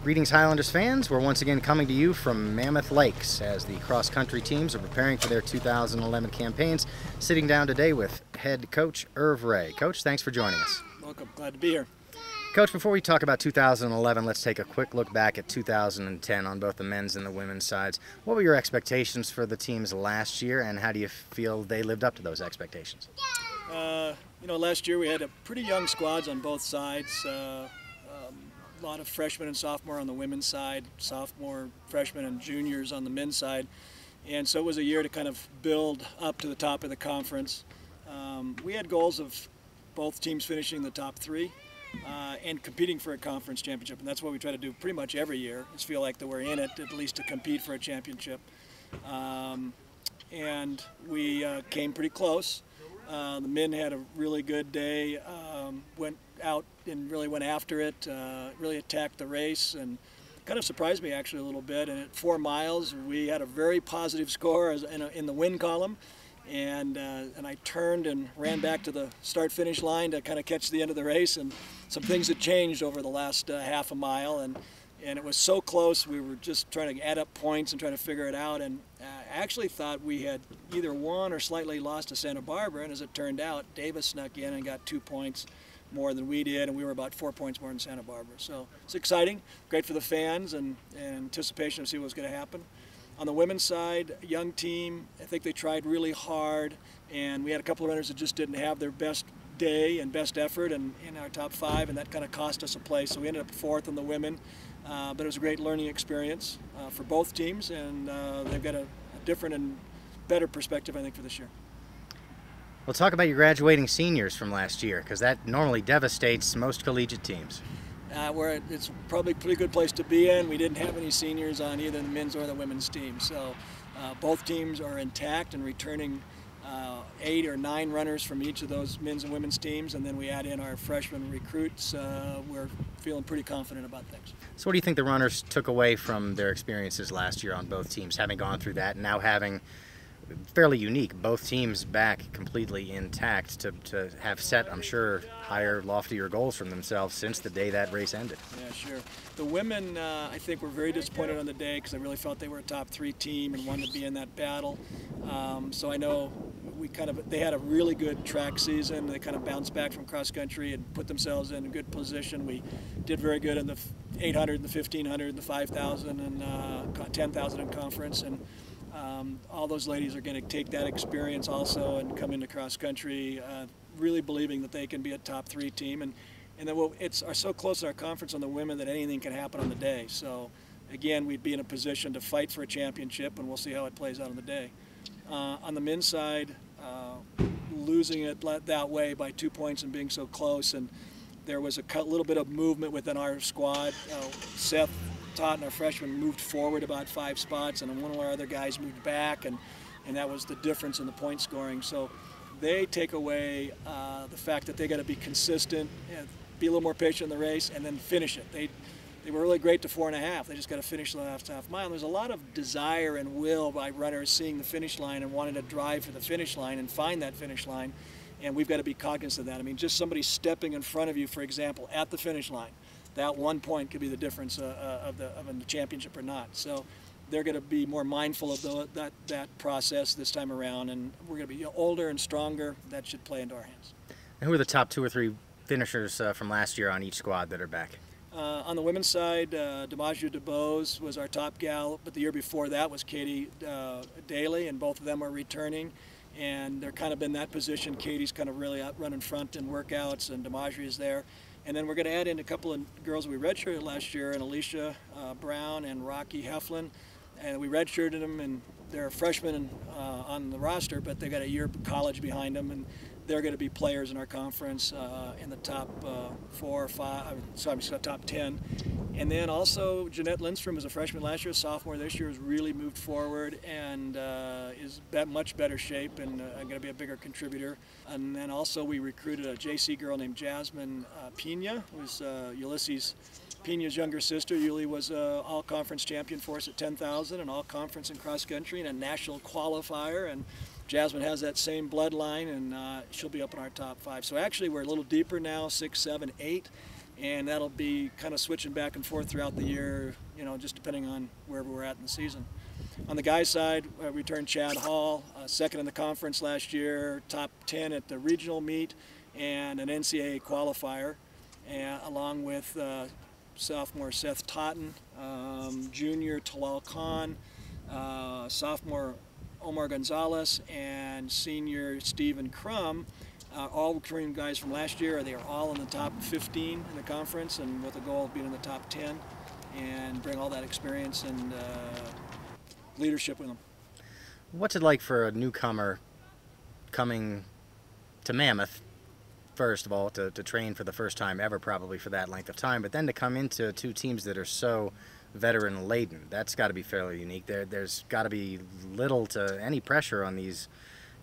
Greetings, Highlanders fans. We're once again coming to you from Mammoth Lakes as the cross-country teams are preparing for their 2011 campaigns. Sitting down today with head coach Irv Ray. Coach, thanks for joining us. Welcome. Glad to be here. Coach, before we talk about 2011, let's take a quick look back at 2010 on both the men's and the women's sides. What were your expectations for the teams last year, and how do you feel they lived up to those expectations? Last year we had a pretty young squads on both sides. A lot of freshmen and sophomore on the women's side, sophomore, freshmen, and juniors on the men's side. And so it was a year to kind of build up to the top of the conference. We had goals of both teams finishing the top three and competing for a conference championship. And that's what we try to do pretty much every year, is feel like that we're in it, at least to compete for a championship. And we came pretty close. The men had a really good day, went out and really went after it, really attacked the race, and kind of surprised me actually a little bit. And at 4 miles, we had a very positive score in the win column, and I turned and ran back to the start-finish line to kind of catch the end of the race, and some things had changed over the last half a mile, and it was so close. We were just trying to add up points and trying to figure it out, and I actually thought we had either won or slightly lost to Santa Barbara, and as it turned out, Davis snuck in and got 2 points more than we did, and we were about 4 points more than Santa Barbara. So it's exciting, great for the fans, and anticipation to see what's going to happen. On the women's side, a young team, I think they tried really hard, and we had a couple of runners that just didn't have their best day and best effort in our top 5, and that kind of cost us a place. So we ended up 4th in the women, but it was a great learning experience for both teams, and they've got a different and better perspective, I think, for this year. Well, talk about your graduating seniors from last year, because that normally devastates most collegiate teams. It's probably a pretty good place to be in. We didn't have any seniors on either the men's or the women's team, so both teams are intact and returning 8 or 9 runners from each of those men's and women's teams, and then we add in our freshman recruits. We're feeling pretty confident about things. So what do you think the runners took away from their experiences last year on both teams, having gone through that and now having fairly unique, both teams back completely intact to have set, I'm sure, higher, loftier goals from themselves since the day that race ended? Yeah, sure. The women, I think, were very disappointed on the day because I really felt they were a top 3 team and wanted to be in that battle. So I know they had a really good track season. They kind of bounced back from cross country and put themselves in a good position. We did very good in the 800 and the 1500 and the 5000 and 10,000 in conference, and all those ladies are going to take that experience also and come into cross country really believing that they can be a top 3 team, and then it's so close to our conference on the women that anything can happen on the day. So again, we'd be in a position to fight for a championship, and we'll see how it plays out on the day. On the men's side, losing it that way by 2 points and being so close, and there was a little bit of movement within our squad. Seth Todd and our freshmen moved forward about 5 spots, and one of our other guys moved back, and that was the difference in the point scoring. So they take away the fact that they got to be consistent, be a little more patient in the race, and then finish it. They were really great to 4.5. They just got to finish the last half mile. And there's a lot of desire and will by runners seeing the finish line and wanting to drive for the finish line and find that finish line, and we've got to be cognizant of that. I mean, just somebody stepping in front of you, for example, at the finish line, that 1 point could be the difference of the championship or not. So they're going to be more mindful of that process this time around, and we're going to be older and stronger. That should play into our hands. And who are the top 2 or 3 finishers from last year on each squad that are back? On the women's side, DiMaggio DeBose was our top gal, but the year before that was Katie Daly, and both of them are returning, and they're kind of in that position. Katie's kind of really out running front in workouts, and DiMaggio is there. And then we're going to add in a couple of girls we redshirted last year, and Alicia Brown and Rocky Heflin. And we redshirted them, and they're freshmen on the roster, but they got a year of college behind them, and they're going to be players in our conference in the top 4 or 5, top 10. And then also Jeanette Lindstrom was a freshman last year, sophomore this year, has really moved forward and is much better shape and going to be a bigger contributor. And then also we recruited a JC girl named Jasmine Pena, who's Ulysses Pena's younger sister. Yuli was all-conference champion for us at 10,000 and all-conference in cross-country and a national qualifier. And Jasmine has that same bloodline, and she'll be up in our top 5. So actually we're a little deeper now, 6, 7, 8. and that'll be kind of switching back and forth throughout the year, just depending on wherever we're at in the season. On the guys' side, we returned Chad Hall, second in the conference last year, top 10 at the regional meet, and an NCAA qualifier, and along with sophomore Seth Totten, junior Talal Khan, sophomore Omar Gonzalez, and senior Stephen Crum, all recruiting guys from last year. They are all in the top 15 in the conference, and with the goal of being in the top 10, and bring all that experience and leadership with them. What's it like for a newcomer coming to Mammoth, first of all, to train for the first time ever, probably for that length of time, but then to come into two teams that are so veteran-laden? That's got to be fairly unique. There's got to be little to any pressure on these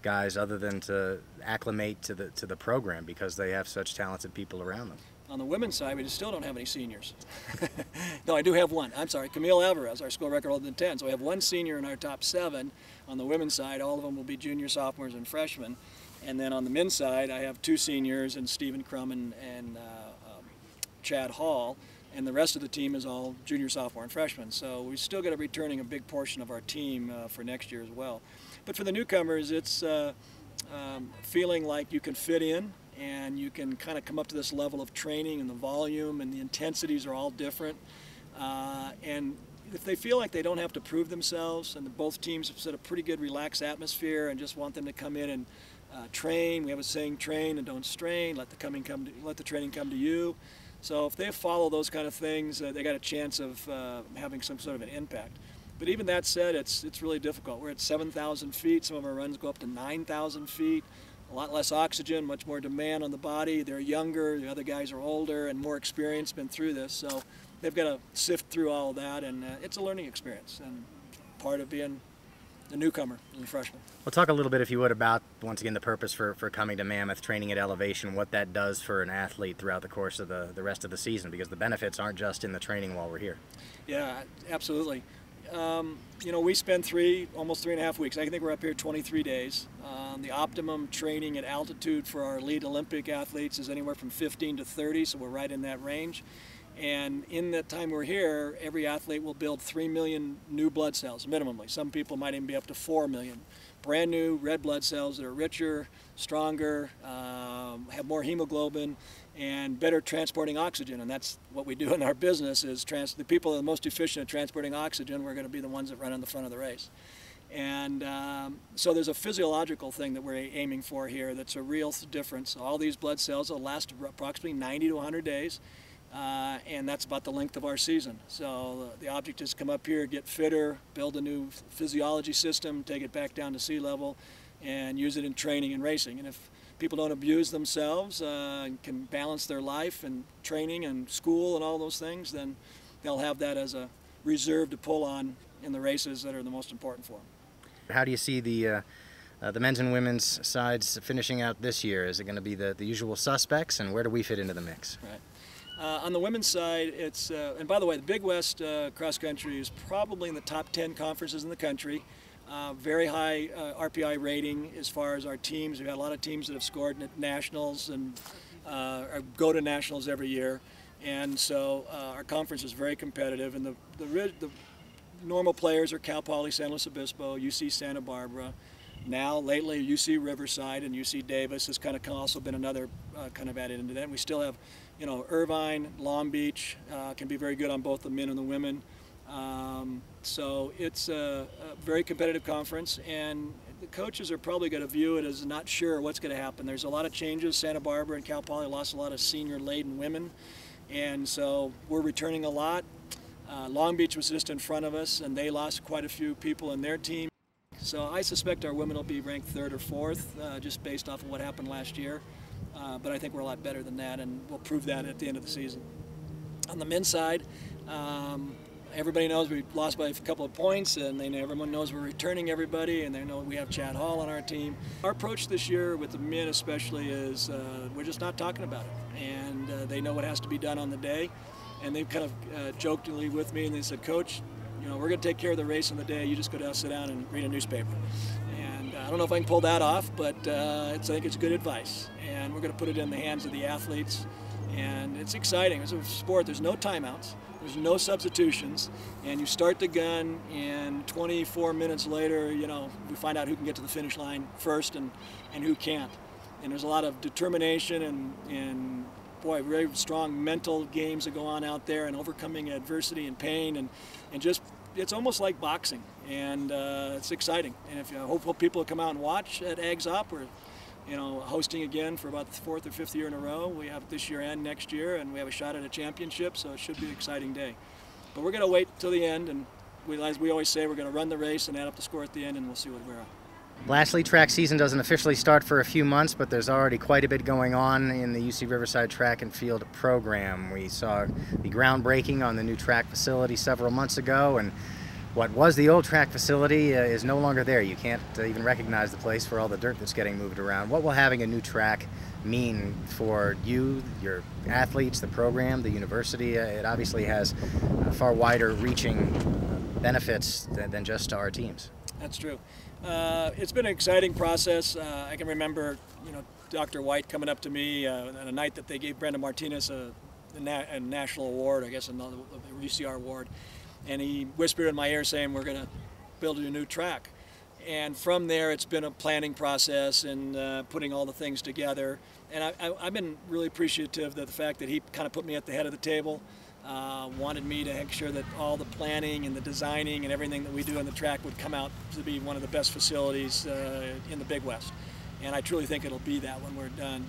guys other than to acclimate to the program because they have such talented people around them. On the women's side, we still don't have any seniors. No, I do have one. I'm sorry, Camille Alvarez, our school record holder in 10. So we have one senior in our top 7. On the women's side, all of them will be junior, sophomores, and freshmen. And then on the men's side, I have 2 seniors, and Stephen Crum and Chad Hall. And the rest of the team is all junior, sophomore, and freshmen. So we still got to be returning a big portion of our team for next year as well. But for the newcomers, it's feeling like you can fit in, and you can kind of come up to this level of training, and the volume and the intensities are all different. And if they feel like they don't have to prove themselves, and both teams have set a pretty good relaxed atmosphere and just want them to come in and train. We have a saying, train and don't strain, let the training come to you. So if they follow those kind of things, they got a chance of having some sort of an impact. But even that said, it's really difficult. We're at 7,000 feet. Some of our runs go up to 9,000 feet. A lot less oxygen, much more demand on the body. They're younger, the other guys are older and more experienced, been through this. So they've got to sift through all of that, and it's a learning experience and part of being the newcomer and the freshman. Well, talk a little bit, if you would, about, once again, the purpose for coming to Mammoth, training at elevation, what that does for an athlete throughout the course of the rest of the season, because the benefits aren't just in the training while we're here. Yeah, absolutely. We spend almost 3.5 weeks. I think we're up here 23 days. The optimum training at altitude for our elite Olympic athletes is anywhere from 15 to 30, so we're right in that range. And in that time we're here, every athlete will build 3 million new blood cells, minimally. Some people might even be up to 4 million. Brand new red blood cells that are richer, stronger, have more hemoglobin, and better transporting oxygen. And that's what we do in our business, is the people that are the most efficient at transporting oxygen, we're going to be the ones that run in the front of the race. And so there's a physiological thing that we're aiming for here that's a real difference. All these blood cells will last approximately 90 to 100 days. And that's about the length of our season. So the object is come up here, get fitter, build a new physiology system, take it back down to sea level, and use it in training and racing. And if people don't abuse themselves and can balance their life and training and school and all those things, then they'll have that as a reserve to pull on in the races that are the most important for them. How do you see the men's and women's sides finishing out this year? Is it going to be the usual suspects, and where do we fit into the mix? Right. On the women's side, it's, and by the way, the Big West cross country is probably in the top 10 conferences in the country. Very high RPI rating as far as our teams. We've got a lot of teams that have scored at nationals and go to nationals every year. And so our conference is very competitive. And the normal players are Cal Poly San Luis Obispo, UC Santa Barbara. Now, lately, UC Riverside and UC Davis has kind of also been another kind of added into that. And we still have, Irvine, Long Beach can be very good on both the men and the women. So it's a very competitive conference, and the coaches are probably going to view it as not sure what's going to happen. There's a lot of changes. Santa Barbara and Cal Poly lost a lot of senior-laden women, and so we're returning a lot. Long Beach was just in front of us, and they lost quite a few people in their team. So I suspect our women will be ranked 3rd or 4th, just based off of what happened last year. But I think we're a lot better than that, and we'll prove that at the end of the season. On the men's side, everybody knows we lost by a couple of points, and everyone knows we're returning everybody, and they know we have Chad Hall on our team. Our approach this year with the men especially is we're just not talking about it, and they know what has to be done on the day. And they've kind of jokingly with me, and they said, Coach, we're going to take care of the race on the day. You just go down, sit down, and read a newspaper. And I don't know if I can pull that off, but I think it's good advice. And we're going to put it in the hands of the athletes And it's exciting. It's a sport. There's no timeouts. There's no substitutions. And you start the gun, and 24 minutes later, you know, we find out who can get to the finish line first and who can't. And there's a lot of determination and boy, very strong mental games that go on out there, and overcoming adversity and pain, and just, it's almost like boxing. And it's exciting. And if you hope people will come out and watch at Ags Op. We're, you know, hosting again for about the 4th or 5th year in a row. We have it this year and next year, and we have a shot at a championship, so it should be an exciting day. But we're going to wait till the end, and as we always say, we're going to run the race and add up the score at the end, and we'll see what we're at. Lastly, track season doesn't officially start for a few months, but there's already quite a bit going on in the UC Riverside track and field program. We saw the groundbreaking on the new track facility several months ago, and what was the old track facility is no longer there. You can't even recognize the place for all the dirt that's getting moved around. What will having a new track mean for you, your athletes, the program, the university? It obviously has far wider reaching benefits than just to our teams. That's true. It's been an exciting process. I can remember, you know, Dr. White coming up to me on a night that they gave Brenda Martinez a national award, I guess, a UCR award. And he whispered in my ear saying, we're going to build a new track. And from there, it's been a planning process and putting all the things together. And I've been really appreciative of the fact that he kind of put me at the head of the table, wanted me to make sure that all the planning and the designing and everything that we do on the track would come out to be one of the best facilities in the Big West. And I truly think it'll be that when we're done.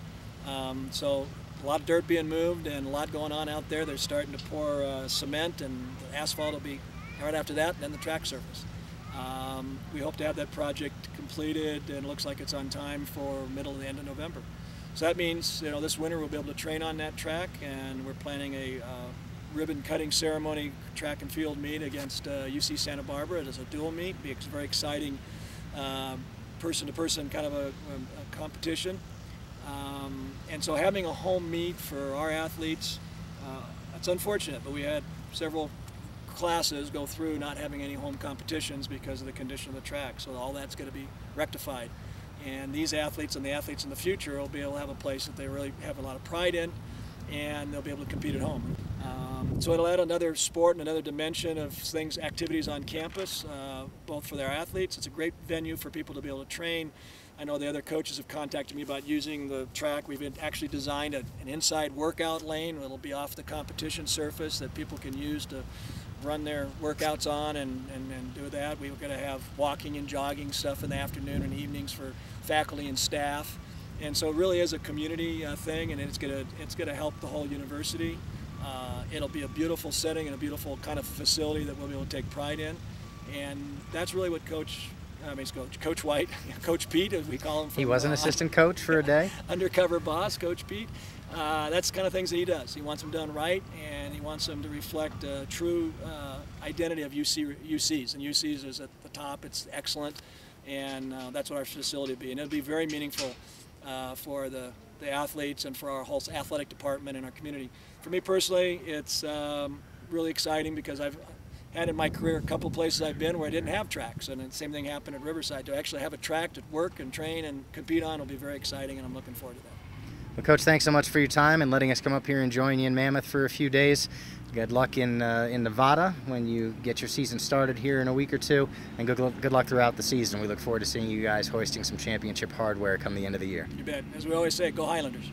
So a lot of dirt being moved and a lot going on out there. They're starting to pour cement, and the asphalt will be right after that, and then the track surface. We hope to have that project completed, and it looks like it's on time for middle to the end of November. So that means, you know, this winter we'll be able to train on that track, and we're planning a ribbon cutting ceremony track and field meet against UC Santa Barbara. It is a dual meet. It's a very exciting person-to-person kind of a competition. And so having a home meet for our athletes, it's unfortunate, but we had several classes go through not having any home competitions because of the condition of the track. So all that's going to be rectified. And these athletes and the athletes in the future will be able to have a place that they really have a lot of pride in, and they'll be able to compete at home. So it'll add another sport and another dimension of things, activities on campus, both for their athletes. It's a great venue for people to be able to train. I know the other coaches have contacted me about using the track. We've actually designed an inside workout lane. It'll be off the competition surface that people can use to run their workouts on and do that. We're going to have walking and jogging stuff in the afternoon and evenings for faculty and staff. And so it really is a community thing, and it's going to help the whole university. It'll be a beautiful setting and a beautiful kind of facility that we'll be able to take pride in. And that's really what Coach White, Coach Pete, as we call him. He was an assistant coach for a day? Undercover boss, Coach Pete. That's the kind of things that he does. He wants them done right, and he wants them to reflect a true identity of UCs. And UCs is at the top. It's excellent, and that's what our facility will be. And it'll be very meaningful for the athletes and for our whole athletic department and our community. For me personally, it's really exciting because I've had in my career a couple places I've been where I didn't have tracks, and the same thing happened at Riverside. To actually have a track to work and train and compete on will be very exciting, and I'm looking forward to that. Well, Coach, thanks so much for your time and letting us come up here and join you in Mammoth for a few days. Good luck in Nevada when you get your season started here in a week or two, and good luck throughout the season. We look forward to seeing you guys hoisting some championship hardware come the end of the year. You bet. As we always say, go Highlanders.